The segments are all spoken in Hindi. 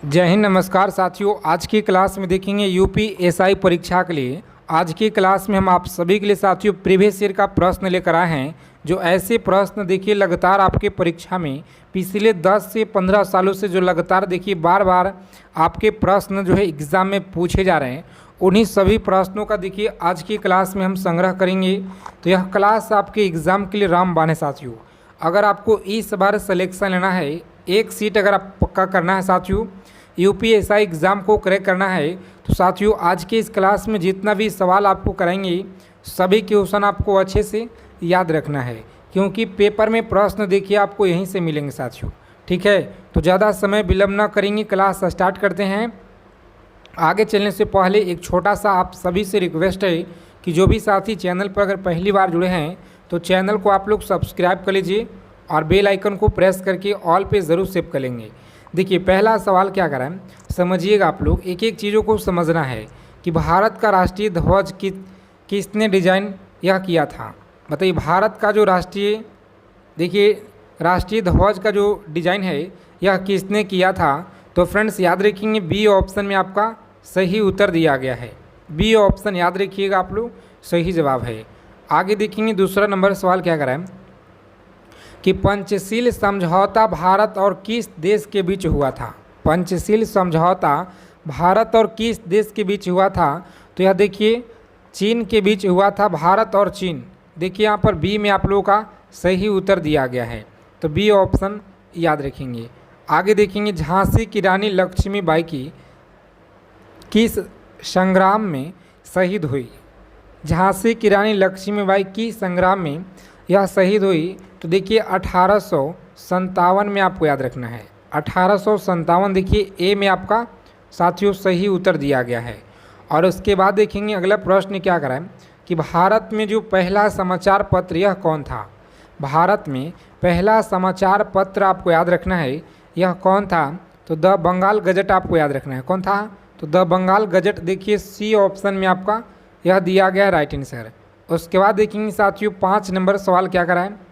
जय हिंद, नमस्कार साथियों। आज की क्लास में देखेंगे यूपीएसआई परीक्षा के लिए। आज की क्लास में हम आप सभी के लिए साथियों प्रीवियस ईयर का प्रश्न लेकर आए हैं। जो ऐसे प्रश्न देखिए लगातार आपके परीक्षा में पिछले 10 से 15 सालों से जो लगातार देखिए बार बार आपके प्रश्न जो है एग्ज़ाम में पूछे जा रहे हैं, उन्हीं सभी प्रश्नों का देखिए आज की क्लास में हम संग्रह करेंगे। तो यह क्लास आपके एग्ज़ाम के लिए रामबाण है साथियों। अगर आपको इस बार सिलेक्शन लेना है, एक सीट अगर आप पक्का करना है साथियों, यूपीएसआई एग्ज़ाम को क्रैक करना है, तो साथियों आज के इस क्लास में जितना भी सवाल आपको कराएंगे सभी क्वेश्चन आपको अच्छे से याद रखना है, क्योंकि पेपर में प्रश्न देखिए आपको यहीं से मिलेंगे साथियों। ठीक है, तो ज़्यादा समय विलम्ब न करेंगे, क्लास स्टार्ट करते हैं। आगे चलने से पहले एक छोटा सा आप सभी से रिक्वेस्ट है कि जो भी साथी चैनल पर अगर पहली बार जुड़े हैं तो चैनल को आप लोग सब्सक्राइब कर लीजिए और बेल आइकन को प्रेस करके ऑल पे ज़रूर सेव कर लेंगे। देखिए पहला सवाल क्या करा है, समझिएगा आप लोग, एक एक चीज़ों को समझना है कि भारत का राष्ट्रीय ध्वज किसने डिजाइन यह किया था। बताइए, भारत का जो राष्ट्रीय ध्वज का जो डिज़ाइन है यह किसने किया था। तो फ्रेंड्स याद रखेंगे बी ऑप्शन में आपका सही उत्तर दिया गया है। बी ऑप्शन याद रखिएगा आप लोग, सही जवाब है। आगे देखेंगे दूसरा नंबर सवाल क्या करा है कि पंचशील समझौता भारत और किस देश के बीच हुआ था। पंचशील समझौता भारत और किस देश के बीच हुआ था। तो यह देखिए चीन के बीच हुआ था, भारत और चीन। देखिए यहाँ पर बी में आप लोगों का सही उत्तर दिया गया है, तो बी ऑप्शन याद रखेंगे। आगे देखेंगे झांसी की रानी लक्ष्मीबाई की किस संग्राम में शहीद हुई। झांसी की रानी लक्ष्मीबाई की संग्राम में यह शहीद हुई। तो देखिए 1857 में आपको याद रखना है। 1857 देखिए ए में आपका साथियों सही उत्तर दिया गया है। और उसके बाद देखेंगे अगला प्रश्न क्या करा है कि भारत में जो पहला समाचार पत्र यह कौन था। भारत में पहला समाचार पत्र आपको याद रखना है, यह कौन था। तो द बंगाल गजट आपको याद रखना है। कौन था, तो द बंगाल गजट। देखिए सी ऑप्शन में आपका यह दिया गया राइट आंसर। उसके बाद देखेंगे साथियों 5 नंबर सवाल क्या करा है,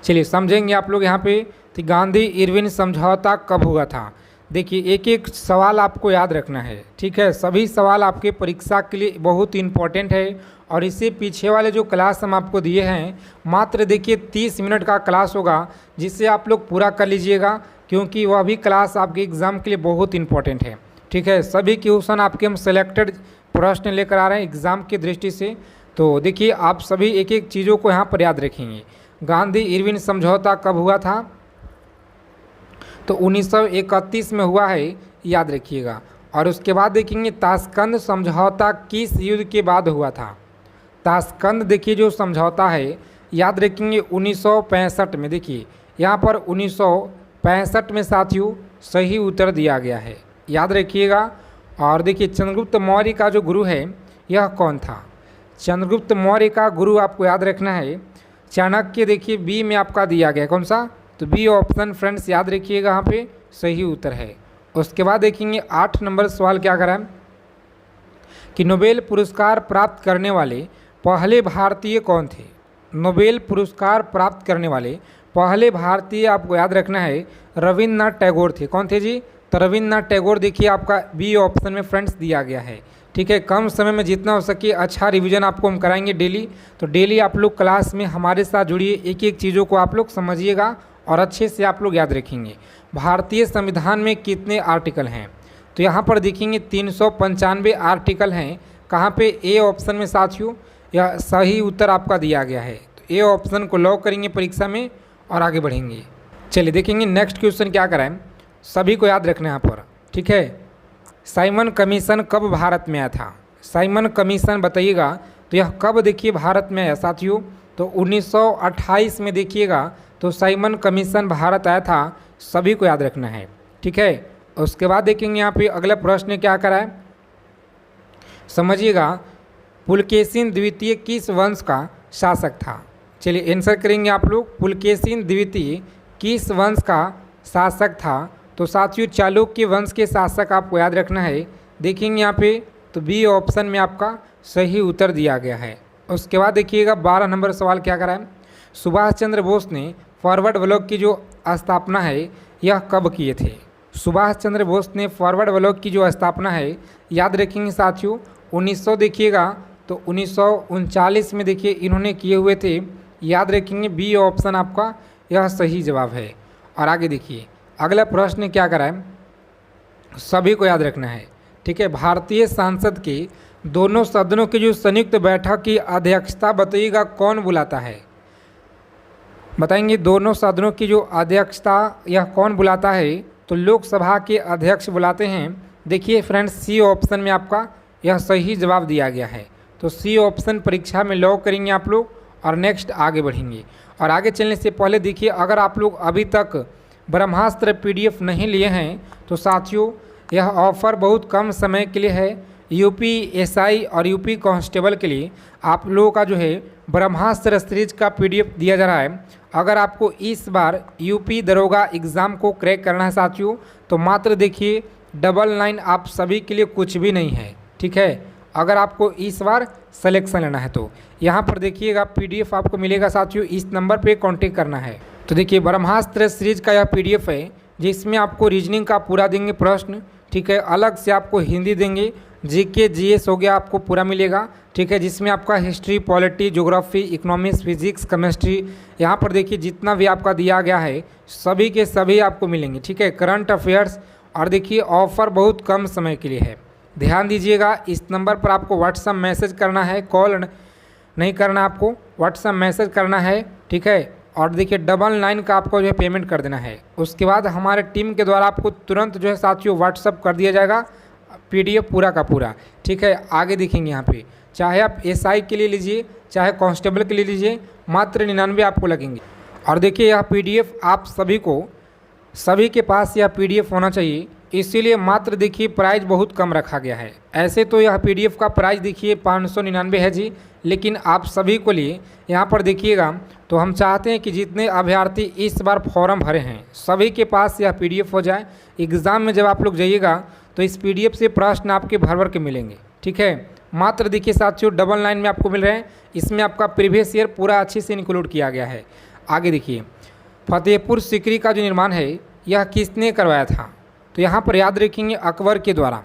चलिए समझेंगे आप लोग यहाँ पे। तो गांधी इरविन समझौता कब हुआ था। देखिए एक एक सवाल आपको याद रखना है, ठीक है। सभी सवाल आपके परीक्षा के लिए बहुत इंपॉर्टेंट है। और इससे पीछे वाले जो क्लास हम आपको दिए हैं, मात्र देखिए 30 मिनट का क्लास होगा, जिससे आप लोग पूरा कर लीजिएगा, क्योंकि वह भी क्लास आपके एग्ज़ाम के लिए बहुत इंपॉर्टेंट है। ठीक है, सभी क्वेश्चन आपके हम सेलेक्टेड प्रश्न लेकर आ रहे हैं एग्ज़ाम की दृष्टि से। तो देखिए आप सभी एक एक चीज़ों को यहाँ पर याद रखेंगे। गांधी इरविन समझौता कब हुआ था, तो 1931 में हुआ है, याद रखिएगा। और उसके बाद देखेंगे ताशकंद समझौता किस युद्ध के बाद हुआ था। ताशकंद देखिए जो समझौता है याद रखेंगे 1965 में। देखिए यहाँ पर 1965 में साथियों सही उत्तर दिया गया है, याद रखिएगा। और देखिए चंद्रगुप्त मौर्य का जो गुरु है यह कौन था। चंद्रगुप्त मौर्य का गुरु आपको याद रखना है चाणक्य। देखिए बी में आपका दिया गया, कौन सा, तो बी ऑप्शन फ्रेंड्स याद रखिएगा, यहाँ पे सही उत्तर है। उसके बाद देखेंगे 8 नंबर सवाल क्या करा कि नोबेल पुरस्कार प्राप्त करने वाले पहले भारतीय कौन थे। नोबेल पुरस्कार प्राप्त करने वाले पहले भारतीय आपको याद रखना है रविन्द्रनाथ टैगोर थे। कौन थे जी, तो रविन्द्रनाथ टैगोर। देखिए आपका बी ऑप्शन में फ्रेंड्स दिया गया है। ठीक है, कम समय में जितना हो सके अच्छा रिवीजन आपको हम कराएंगे डेली। तो डेली आप लोग क्लास में हमारे साथ जुड़िए, एक एक चीज़ों को आप लोग समझिएगा और अच्छे से आप लोग याद रखेंगे। भारतीय संविधान में कितने आर्टिकल हैं, तो यहाँ पर देखेंगे 395 आर्टिकल हैं। कहाँ पे, ए ऑप्शन में साथियों यह सही उत्तर आपका दिया गया है। तो ए ऑप्शन को लॉक करेंगे परीक्षा में और आगे बढ़ेंगे। चलिए देखेंगे नेक्स्ट क्वेश्चन क्या कराएं, सभी को याद रखना यहाँ पर। ठीक है, साइमन कमीशन कब भारत में आया था। साइमन कमीशन बताइएगा, तो यह कब देखिए भारत में आया साथियों, तो 1928 में देखिएगा तो साइमन कमीशन भारत आया था, सभी को याद रखना है। ठीक है, उसके बाद देखेंगे यहाँ पे अगला प्रश्न क्या करा है, समझिएगा पुलकेशिन द्वितीय किस वंश का शासक था। चलिए आंसर करेंगे आप लोग, पुलकेशिन द्वितीय किस वंश का शासक था। तो साथियों चालुक्य वंश के शासक आपको याद रखना है। देखेंगे यहाँ पे तो बी ऑप्शन में आपका सही उत्तर दिया गया है। उसके बाद देखिएगा 12 नंबर सवाल क्या करा है, सुभाष चंद्र बोस ने फॉरवर्ड ब्लॉक की जो स्थापना है यह कब किए थे। सुभाष चंद्र बोस ने फॉरवर्ड ब्लॉक की जो स्थापना है, याद रखेंगे साथियों 1900 देखिएगा तो 1939 में देखिए इन्होंने किए हुए थे। याद रखेंगे बी ऑप्शन आपका यह सही जवाब है। और आगे देखिए अगला प्रश्न क्या करा है, सभी को याद रखना है, ठीक है। भारतीय संसद के दोनों सदनों की जो संयुक्त बैठक की अध्यक्षता बताइएगा कौन बुलाता है, बताएंगे दोनों सदनों की जो अध्यक्षता यह कौन बुलाता है, तो लोकसभा के अध्यक्ष बुलाते हैं। देखिए फ्रेंड्स सी ऑप्शन में आपका यह सही जवाब दिया गया है, तो सी ऑप्शन परीक्षा में लॉक करेंगे आप लोग और नेक्स्ट आगे बढ़ेंगे। और आगे चलने से पहले देखिए अगर आप लोग अभी तक ब्रह्मास्त्र पीडीएफ नहीं लिए हैं तो साथियों यह ऑफ़र बहुत कम समय के लिए है। यूपी एसआई और यूपी कांस्टेबल के लिए आप लोगों का जो है ब्रह्मास्त्र सीरीज का पीडीएफ दिया जा रहा है। अगर आपको इस बार यूपी दरोगा एग्ज़ाम को क्रैक करना है साथियों तो मात्र देखिए 99 आप सभी के लिए कुछ भी नहीं है, ठीक है। अगर आपको इस बार सिलेक्शन लेना है तो यहाँ पर देखिएगा पीडीएफ आपको मिलेगा साथियों, इस नंबर पे कांटेक्ट करना है। तो देखिए ब्रह्मास्त्र सीरीज का यह पीडीएफ है जिसमें आपको रीजनिंग का पूरा देंगे प्रश्न, ठीक है। अलग से आपको हिंदी देंगे, जीके जीएस हो गया आपको पूरा मिलेगा, ठीक है। जिसमें आपका history, polity, geography, economics, physics, chemistry, यहाँ पर देखिए जितना भी आपका दिया गया है सभी के सभी आपको मिलेंगे, ठीक है। करंट अफेयर्स, और देखिए ऑफ़र बहुत कम समय के लिए है, ध्यान दीजिएगा। इस नंबर पर आपको व्हाट्सएप मैसेज करना है, कॉल नहीं करना, आपको व्हाट्सएप मैसेज करना है, ठीक है। और देखिए 99 का आपको जो है पेमेंट कर देना है। उसके बाद हमारे टीम के द्वारा आपको तुरंत जो है साथियों व्हाट्सएप कर दिया जाएगा पीडीएफ पूरा का पूरा, ठीक है। आगे देखेंगे यहाँ पे चाहे आप एसआई के लिए लीजिए चाहे कांस्टेबल के लिए लीजिए, मात्र 99 आपको लगेंगे। और देखिए यह पीडीएफ आप सभी के पास यह पीडीएफ होना चाहिए, इसीलिए मात्र देखिए प्राइस बहुत कम रखा गया है। ऐसे तो यह पीडीएफ का प्राइस देखिए 599 है जी, लेकिन आप सभी को लिए यहाँ पर देखिएगा तो हम चाहते हैं कि जितने अभ्यर्थी इस बार फॉर्म भरे हैं सभी के पास यह पीडीएफ हो जाए। एग्ज़ाम में जब आप लोग जाइएगा तो इस पीडीएफ से प्रश्न आपके भर के मिलेंगे, ठीक है। मात्र देखिए साथियों 99 में आपको मिल रहे हैं। इसमें आपका प्रीवियस ईयर पूरा अच्छे से इंक्लूड किया गया है। आगे देखिए फतेहपुर सीकरी का जो निर्माण है यह किसने करवाया था, तो यहाँ पर याद रखेंगे अकबर के द्वारा,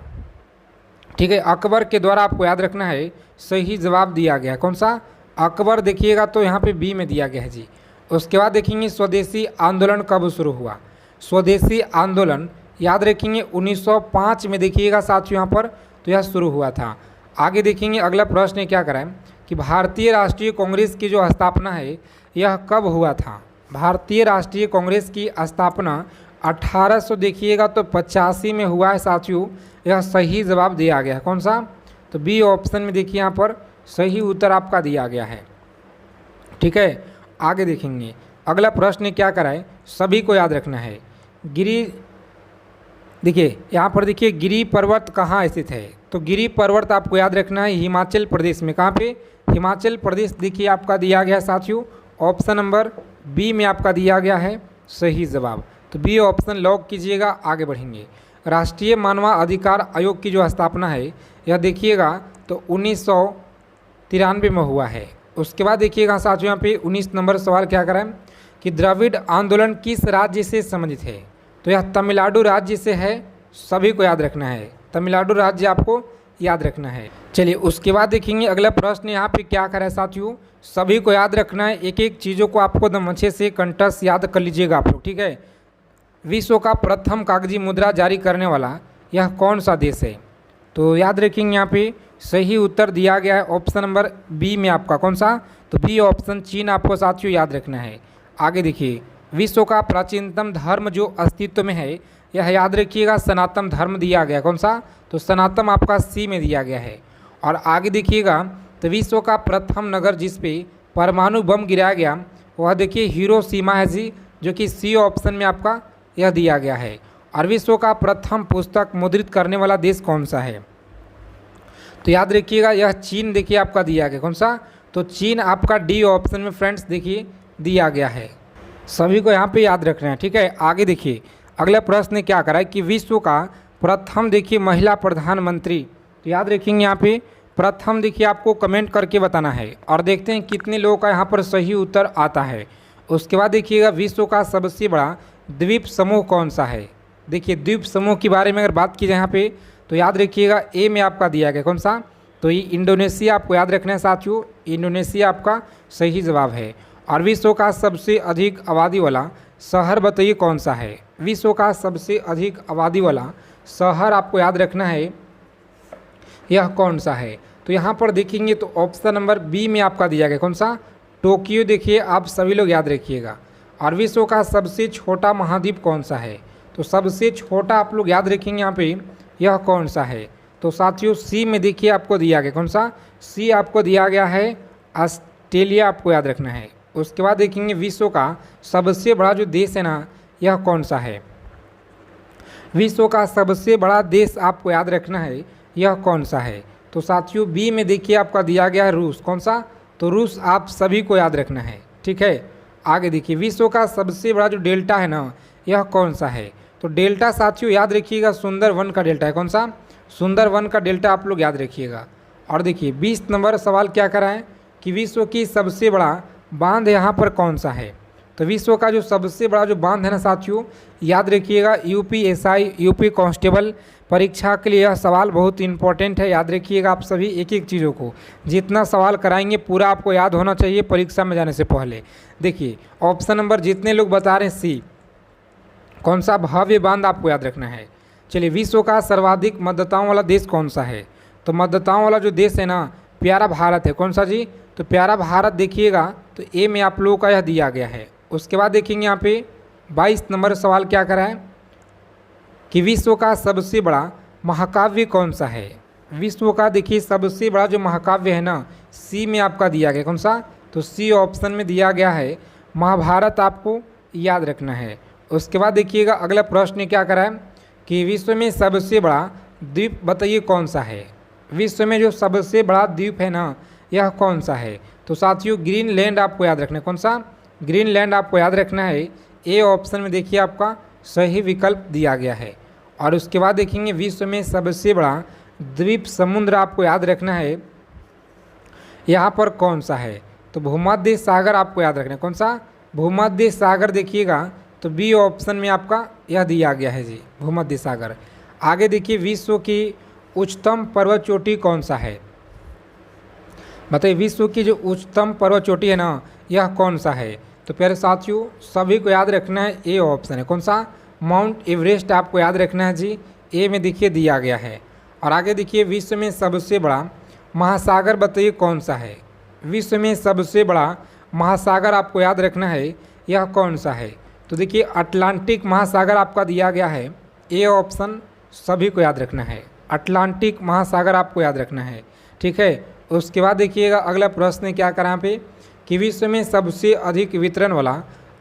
ठीक है। अकबर के द्वारा आपको याद रखना है, सही जवाब दिया गया कौन सा, अकबर देखिएगा तो यहाँ पे बी में दिया गया है जी। उसके बाद देखेंगे स्वदेशी आंदोलन कब शुरू हुआ, स्वदेशी आंदोलन याद रखेंगे 1905 में देखिएगा साथियों यहाँ पर तो यह शुरू हुआ था। आगे देखेंगे अगला प्रश्न क्या कराएं कि भारतीय राष्ट्रीय कांग्रेस की जो स्थापना है यह कब हुआ था। भारतीय राष्ट्रीय कांग्रेस की स्थापना 1800 देखिएगा तो 85 में हुआ है साथियों, यह सही जवाब दिया गया है कौन सा, तो बी ऑप्शन में देखिए यहाँ पर सही उत्तर आपका दिया गया है, ठीक है। आगे देखेंगे अगला प्रश्न क्या कराए, सभी को याद रखना है। देखिए यहाँ पर देखिए गिरि पर्वत कहाँ स्थित है, तो गिरि पर्वत आपको याद रखना है हिमाचल प्रदेश में। कहाँ पे, हिमाचल प्रदेश देखिए आपका दिया गया है साथियों, ऑप्शन नंबर बी में आपका दिया गया है सही जवाब, तो बी ऑप्शन लॉक कीजिएगा। आगे बढ़ेंगे राष्ट्रीय मानवाधिकार आयोग की जो स्थापना है यह देखिएगा तो 1993 में हुआ है। उसके बाद देखिएगा साथियों यहाँ पे 19 नंबर सवाल क्या कराएं कि द्रविड़ आंदोलन किस राज्य से संबंधित है, तो यह तमिलनाडु राज्य से है, सभी को याद रखना है, तमिलनाडु राज्य आपको याद रखना है। चलिए उसके बाद देखेंगे अगला प्रश्न यहाँ पे क्या करा है साथियों, सभी को याद रखना है, एक एक चीज़ों को आपको एकदम अच्छे से कंठस्थ याद कर लीजिएगा आप लोग, ठीक है। विश्व का प्रथम कागजी मुद्रा जारी करने वाला यह कौन सा देश है, तो याद रखेंगे यहाँ पे सही उत्तर दिया गया है ऑप्शन नंबर बी में आपका कौन सा, तो बी ऑप्शन चीन आपको साथियों याद रखना है। आगे देखिए विश्व का प्राचीनतम धर्म जो अस्तित्व में है यह याद रखिएगा सनातन धर्म दिया गया कौन सा, तो सनातन आपका सी में दिया गया है। और आगे देखिएगा तो विश्व का प्रथम नगर जिस पे परमाणु बम गिराया गया वह देखिए हिरोशिमा है जी, जो कि सी ऑप्शन में आपका यह दिया गया है। और विश्व का प्रथम पुस्तक मुद्रित करने वाला देश कौन सा है, तो याद रखिएगा यह चीन देखिए आपका दिया गया कौन सा, तो चीन आपका डी ऑप्शन में फ्रेंड्स देखिए दिया गया है, सभी को यहाँ पे याद रखना है, ठीक है। आगे देखिए अगला प्रश्न क्या करा है कि विश्व का प्रथम देखिए महिला प्रधानमंत्री, तो याद रखेंगे यहाँ पे प्रथम देखिए आपको कमेंट करके बताना है और देखते हैं कितने लोगों का यहाँ पर सही उत्तर आता है। उसके बाद देखिएगा विश्व का सबसे बड़ा द्वीप समूह कौन सा है, देखिए द्वीप समूह के बारे में अगर बात की जाए यहाँ पे तो याद रखिएगा ए में आपका दिया गया कौन सा, तो ये इंडोनेशिया आपको याद रखना है साथियों, इंडोनेशिया आपका सही जवाब है। और विश्व का सबसे अधिक आबादी वाला शहर बताइए कौन सा है, विश्व का सबसे अधिक आबादी वाला शहर आपको याद रखना है यह कौन सा है। तो यहाँ पर देखेंगे तो ऑप्शन नंबर बी में आपका दिया गया कौन सा, टोक्यो। देखिए आप सभी लोग याद रखिएगा। और विश्व का सबसे छोटा महाद्वीप कौन सा है, तो सबसे छोटा आप लोग याद रखेंगे यहाँ पे यह कौन सा है, तो साथियों सी में देखिए आपको दिया गया कौन सा, सी आपको दिया गया है ऑस्ट्रेलिया, आपको याद रखना है। उसके बाद देखेंगे विश्व का सबसे बड़ा जो देश है ना यह कौन सा है, विश्व का सबसे बड़ा देश आपको याद रखना है यह कौन सा है, तो साथियों बी में देखिए आपका दिया गया है रूस, कौन सा, तो रूस आप सभी को याद रखना है। ठीक है, आगे देखिए विश्व का सबसे बड़ा जो डेल्टा है ना यह कौन सा है, तो डेल्टा साथियों याद रखिएगा सुंदरवन का डेल्टा है, कौन सा, सुंदरवन का डेल्टा आप लोग याद रखिएगा। और देखिए 20 नंबर सवाल क्या करा है कि विश्व की सबसे बड़ा बांध यहाँ पर कौन सा है, तो विश्व का जो सबसे बड़ा जो बांध है ना साथियों याद रखिएगा यूपीएसआई यूपी कांस्टेबल परीक्षा के लिए यह सवाल बहुत इंपॉर्टेंट है, याद रखिएगा आप सभी एक एक चीज़ों को, जितना सवाल कराएंगे पूरा आपको याद होना चाहिए परीक्षा में जाने से पहले। देखिए ऑप्शन नंबर जितने लोग बता रहे हैं सी, कौन सा, भव्य बांध आपको याद रखना है। चलिए विश्व का सर्वाधिक मतदाताओं वाला देश कौन सा है, तो मतदाताओं वाला जो देश है ना प्यारा भारत है, कौन सा जी, तो प्यारा भारत देखिएगा तो ए में आप लोगों का यह दिया गया है। उसके बाद देखेंगे यहाँ पे 22 नंबर सवाल क्या करा है कि विश्व का सबसे बड़ा महाकाव्य कौन सा है, विश्व का देखिए सबसे बड़ा जो महाकाव्य है ना सी में आपका दिया गया कौन सा, तो सी ऑप्शन में दिया गया है महाभारत, आपको याद रखना है। उसके बाद देखिएगा अगला प्रश्न क्या करा है कि विश्व में सबसे बड़ा द्वीप बताइए कौन सा है, विश्व में जो सबसे बड़ा द्वीप है ना यह कौन सा है, तो साथियों ग्रीनलैंड आपको याद रखना है, कौन सा, ग्रीनलैंड आपको याद रखना है। ए ऑप्शन में देखिए आपका सही विकल्प दिया गया है। और उसके बाद देखेंगे विश्व में सबसे बड़ा द्वीप समुद्र आपको याद रखना है यहाँ पर कौन सा है, तो भूमध्य सागर आपको याद रखना है, कौन सा, भूमध्य सागर देखिएगा तो बी ऑप्शन में आपका यह दिया गया है जी भूमध्य सागर। आगे देखिए विश्व की उच्चतम पर्वत चोटी कौन सा है, बताइए विश्व की जो उच्चतम पर्वत चोटी है ना यह कौन सा है, तो प्यारे साथियों सभी को याद रखना है ए ऑप्शन है, कौन सा, माउंट एवरेस्ट आपको याद रखना है जी, ए में देखिए दिया गया है। और आगे देखिए विश्व में सबसे बड़ा महासागर बताइए कौन सा है, विश्व में सबसे बड़ा महासागर आपको याद रखना है यह कौन सा है, तो देखिए अटलांटिक महासागर आपका दिया गया है, ए ऑप्शन सभी को याद रखना है, अटलांटिक महासागर आपको याद रखना है। ठीक है, उसके बाद देखिएगा अगला प्रश्न क्या करा यहाँ पे कि विश्व में सबसे अधिक वितरण वाला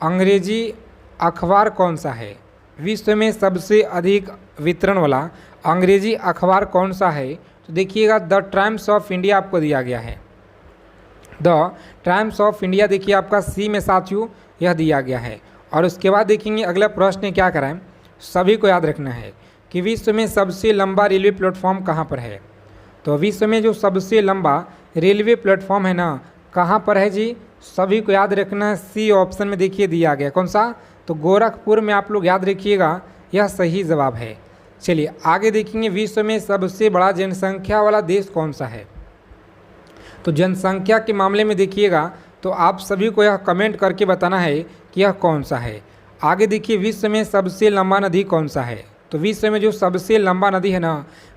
अंग्रेजी अखबार कौन सा है, विश्व में सबसे अधिक वितरण वाला अंग्रेजी अखबार कौन सा है, तो देखिएगा द टाइम्स ऑफ इंडिया आपको दिया गया है, द टाइम्स ऑफ इंडिया देखिए आपका सी में साथियों यह दिया गया है। और उसके बाद देखेंगे अगला प्रश्न क्या कराएं, सभी को याद रखना है कि विश्व में सबसे लंबा रेलवे प्लेटफॉर्म कहाँ पर है, तो विश्व में जो सबसे लंबा रेलवे प्लेटफॉर्म है ना कहाँ पर है जी, सभी को याद रखना है सी ऑप्शन में देखिए दिया गया, कौन सा, तो गोरखपुर में आप लोग याद रखिएगा यह सही जवाब है। चलिए आगे देखेंगे विश्व में सबसे बड़ा जनसंख्या वाला देश कौन सा है, तो जनसंख्या के मामले में देखिएगा तो आप सभी को यह कमेंट करके बताना है कि यह कौन सा है। आगे देखिए विश्व में सबसे लंबा नदी कौन सा है, तो विश्व में जो सबसे लंबा नदी है ना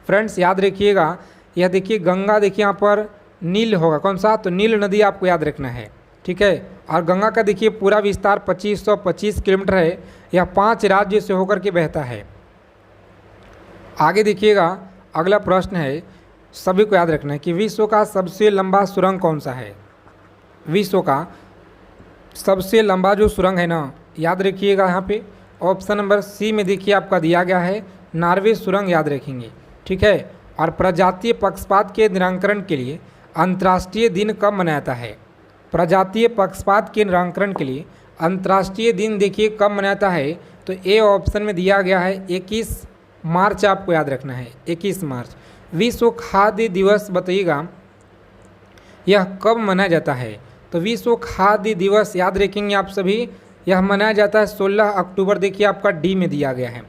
फ्रेंड्स याद रखिएगा यह देखिए गंगा, देखिए यहाँ पर नील होगा, कौन सा, तो नील नदी आपको याद रखना है। ठीक है, और गंगा का देखिए पूरा विस्तार 2525 किलोमीटर है, यह 5 राज्यों से होकर के बहता है। आगे देखिएगा अगला प्रश्न है, सभी को याद रखना है कि विश्व का सबसे लंबा सुरंग कौन सा है, विश्व का सबसे लंबा जो सुरंग है ना याद रखिएगा यहाँ पे ऑप्शन नंबर सी में देखिए आपका दिया गया है नॉर्वे सुरंग, याद रखेंगे। ठीक है, और प्रजातीय पक्षपात के निराकरण के लिए अंतर्राष्ट्रीय दिन कब मनाया जाता है, प्रजातीय पक्षपात के निराकरण के लिए अंतर्राष्ट्रीय दिन देखिए कब मनाया जाता है, तो ए ऑप्शन में दिया गया है 21 मार्च आपको याद रखना है, 21 मार्च। विश्व खाद्य दिवस बताइएगा यह कब मनाया जाता है, तो विश्व खाद्य दिवस याद रखेंगे आप सभी, यह मनाया जाता है 16 अक्टूबर, देखिए आपका डी में दिया गया है।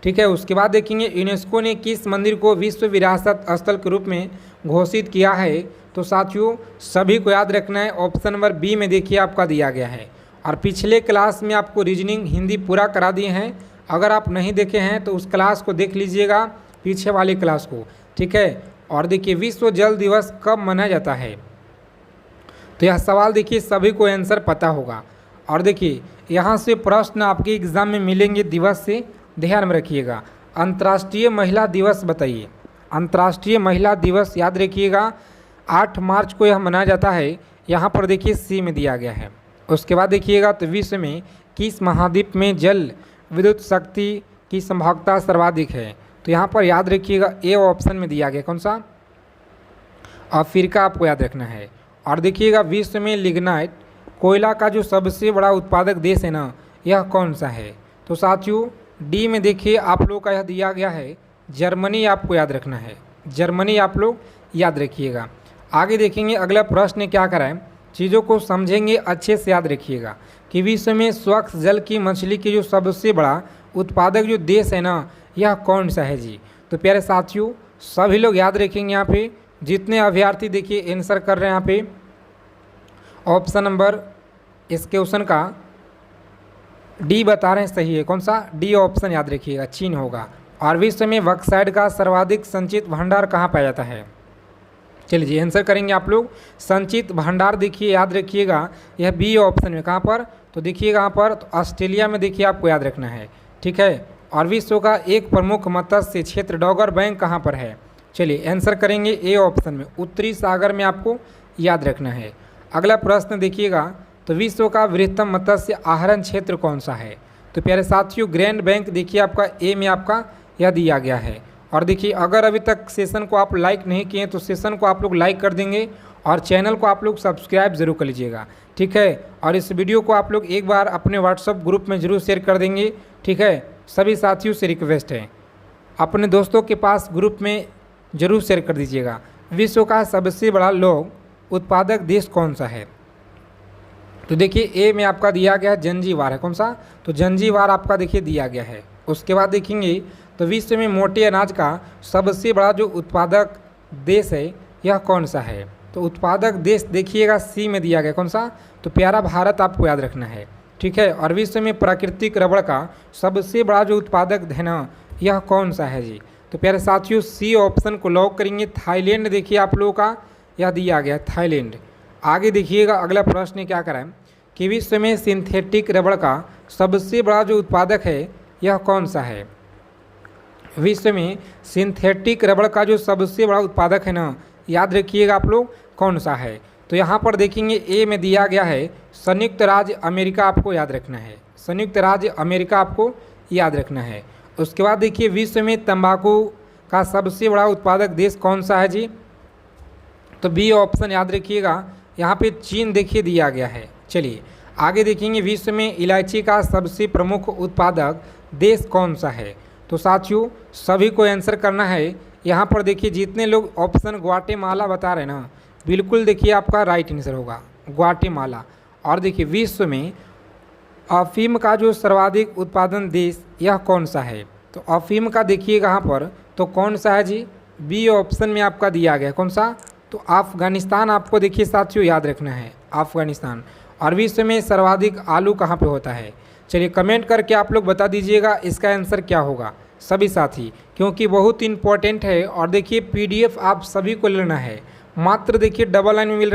ठीक है। उसके बाद देखेंगे यूनेस्को ने किस मंदिर को विश्व विरासत स्थल के रूप में घोषित किया है। तो साथियों सभी को याद रखना है, ऑप्शन नंबर बी में देखिए आपका दिया गया है। और पिछले क्लास में आपको रीजनिंग हिंदी पूरा करा दिए हैं, अगर आप नहीं देखे हैं तो उस क्लास को देख लीजिएगा, पीछे वाली क्लास को, ठीक है। और देखिए विश्व जल दिवस कब मनाया जाता है। तो यह सवाल देखिए सभी को आंसर पता होगा। और देखिए यहाँ से प्रश्न आपके एग्ज़ाम में मिलेंगे दिवस से, ध्यान में रखिएगा। अंतर्राष्ट्रीय महिला दिवस बताइए। अंतर्राष्ट्रीय महिला दिवस याद रखिएगा 8 मार्च को यह मनाया जाता है, यहाँ पर देखिए सी में दिया गया है। उसके बाद देखिएगा तो विश्व में किस महाद्वीप में जल विद्युत शक्ति की संभाव्यता सर्वाधिक है। तो यहाँ पर याद रखिएगा ए ऑप्शन में दिया गया, कौन सा, अफ्रीका आपको याद रखना है। और देखिएगा विश्व में लिग्नाइट कोयला का जो सबसे बड़ा उत्पादक देश है ना, यह कौन सा है। तो साथियों डी में देखिए आप लोग का यह दिया गया है जर्मनी, आपको याद रखना है, जर्मनी आप लोग याद रखिएगा। आगे देखेंगे अगला प्रश्न क्या करा है, चीज़ों को समझेंगे अच्छे से, याद रखिएगा कि विश्व में स्वच्छ जल की मछली की जो सबसे बड़ा उत्पादक जो देश है ना, यह कौन सा है जी। तो प्यारे साथियों सभी लोग याद रखेंगे, यहाँ पे जितने अभ्यर्थी देखिए आंसर कर रहे हैं यहाँ पे ऑप्शन नंबर इस क्वेश्चन का डी बता रहे हैं सही है, कौन सा, डी ऑप्शन याद रखिएगा, चीन होगा। और विश्व में बॉक्साइट का सर्वाधिक संचित भंडार कहाँ पाया जाता है। चलिए जी आंसर करेंगे आप लोग, संचित भंडार देखिए याद रखिएगा यह बी ऑप्शन में, कहाँ पर, तो देखिएगा यहाँ पर तो ऑस्ट्रेलिया में देखिए आपको याद रखना है, ठीक है। और विश्व का एक प्रमुख मत्स्य क्षेत्र डॉगर बैंक कहाँ पर है। चलिए आंसर करेंगे ए ऑप्शन में, उत्तरी सागर में आपको याद रखना है। अगला प्रश्न देखिएगा तो विश्व का बृहत्तम मत्स्य आहरण क्षेत्र कौन सा है। तो प्यारे साथियों ग्रैंड बैंक देखिए आपका ए में आपका यह दिया गया है। और देखिए अगर अभी तक सेशन को आप लाइक नहीं किए तो सेशन को आप लोग लाइक कर देंगे और चैनल को आप लोग सब्सक्राइब जरूर कर लीजिएगा, ठीक है। और इस वीडियो को आप लोग एक बार अपने व्हाट्सएप ग्रुप में जरूर शेयर कर देंगे, ठीक है। सभी साथियों से रिक्वेस्ट है अपने दोस्तों के पास ग्रुप में जरूर शेयर कर दीजिएगा। विश्व का सबसे बड़ा लौह उत्पादक देश कौन सा है। तो देखिए ए में आपका दिया गया है जंजीबार है, कौन सा, तो जंजीबार आपका देखिए दिया गया है। उसके बाद देखेंगे तो विश्व में मोटे अनाज का सबसे बड़ा जो उत्पादक देश है यह कौन सा है। तो उत्पादक देश देखिएगा सी में दिया गया, कौन सा, तो प्यारा भारत आपको याद रखना है, ठीक है। और विश्व में प्राकृतिक रबड़ का सबसे बड़ा जो उत्पादक है ना, यह कौन सा है जी। तो प्यारे साथियों सी ऑप्शन को लॉक करेंगे, थाईलैंड देखिए आप लोगों का यह दिया गया थाईलैंड। आगे देखिएगा अगला प्रश्न क्या कराएं कि विश्व में सिंथेटिक रबड़ का सबसे बड़ा जो उत्पादक है यह कौन सा है। विश्व में सिंथेटिक रबड़ का जो सबसे बड़ा उत्पादक है ना, याद रखिएगा आप लोग कौन सा है। तो यहाँ पर देखेंगे ए में दिया गया है संयुक्त राज्य अमेरिका, आपको याद रखना है, संयुक्त राज्य अमेरिका आपको याद रखना है। उसके बाद देखिए विश्व में तंबाकू का सबसे बड़ा उत्पादक देश कौन सा है जी। तो बी ऑप्शन याद रखिएगा, यहाँ पे चीन देखिए दिया गया है। चलिए आगे देखेंगे विश्व में इलायची का सबसे प्रमुख उत्पादक देश कौन सा है। तो साथियों सभी को आंसर करना है। यहाँ पर देखिए जितने लोग ऑप्शन ग्वाटेमाला बता रहे हैं ना, बिल्कुल देखिए आपका राइट आंसर होगा ग्वाटेमाला। और देखिए विश्व में अफीम का जो सर्वाधिक उत्पादन देश यह कौन सा है। तो अफीम का देखिए यहाँ पर तो कौन सा है जी, बी ऑप्शन में आपका दिया गया, कौन सा, तो अफगानिस्तान आपको देखिए साथियों याद रखना है, अफगानिस्तान। और विश्व में सर्वाधिक आलू कहाँ पे होता है। चलिए कमेंट करके आप लोग बता दीजिएगा इसका आंसर क्या होगा सभी साथी, क्योंकि बहुत इंपॉर्टेंट है। और देखिए पीडीएफ आप सभी को लेना है, मात्र देखिए डबल लाइन में मिल रहा है।